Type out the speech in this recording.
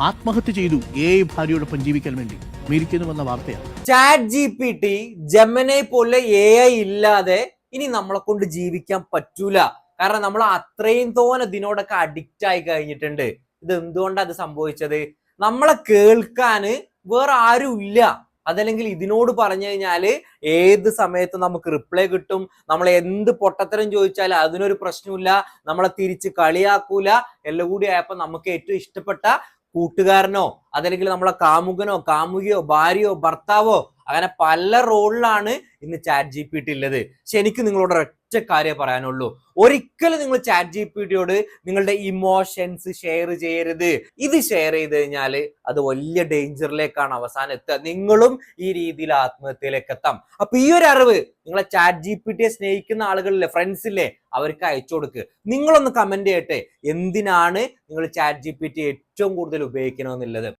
ആത്മഹത്യ ചെയ്തു ഭാര്യയോടൊപ്പം ജീവിക്കാൻ വേണ്ടി മരിക്കുന്നുവെന്ന വാർത്തയാണ്. ചാറ്റ് GPT, ജെമിനി പോലെ AI ഇല്ലാതെ ഇനി നമ്മളെ കൊണ്ട് ജീവിക്കാൻ പറ്റൂല. കാരണം നമ്മൾ അത്രയും തോനെ ഇതിനോടൊക്കെ അഡിക്റ്റ് ആയി കഴിഞ്ഞിട്ടുണ്ട്. ഇത് എന്തുകൊണ്ടാണ് അത് സംഭവിച്ചത്? നമ്മളെ കേൾക്കാന് വേറെ ആരും ഇല്ല. അതല്ലെങ്കിൽ ഇതിനോട് പറഞ്ഞു കഴിഞ്ഞാല് ഏത് സമയത്തും നമുക്ക് റിപ്ലൈ കിട്ടും. നമ്മൾ എന്ത് പൊട്ടത്തരം ചോദിച്ചാലും അതിനൊരു പ്രശ്നമില്ല. നമ്മളെ തിരിച്ച് കളിയാക്കൂല. എല്ലാം കൂടി ആയപ്പോ നമുക്ക് ഏറ്റവും ഇഷ്ടപ്പെട്ട കൂട്ടുകാരനോ അതല്ലെങ്കിൽ നമ്മളെ കാമുകനോ കാമുകിയോ ഭാര്യയോ ഭർത്താവോ അങ്ങനെ പല റോളിലാണ് ഇന്ന് ചാറ്റ് GPT ഉള്ളത്. പക്ഷെ എനിക്ക് നിങ്ങളോട് ഒറ്റ കാര്യം പറയാനുള്ളൂ, ഒരിക്കലും നിങ്ങൾ ചാറ്റ് GPTയോട് നിങ്ങളുടെ ഇമോഷൻസ് ഷെയർ ചെയ്യരുത്. ഇത് ഷെയർ ചെയ്ത് കഴിഞ്ഞാൽ അത് വലിയ ഡേഞ്ചറിലേക്കാണ് അവസാനം എത്തുക. നിങ്ങളും ഈ രീതിയിൽ ആത്മഹത്യയിലേക്ക് എത്താം. അപ്പൊ ഈ ഒരു അറിവ് നിങ്ങളെ ചാറ്റ് GPTയെ സ്നേഹിക്കുന്ന ആളുകളിലെ ഫ്രണ്ട്സ് ഇല്ലേ, അവർക്ക് അയച്ചു കൊടുക്ക്. നിങ്ങളൊന്ന് കമന്റ് ചെയ്യട്ടെ, എന്തിനാണ് നിങ്ങൾ ചാറ്റ് GPT ഏറ്റവും കൂടുതൽ ഉപയോഗിക്കണമെന്നുള്ളത്.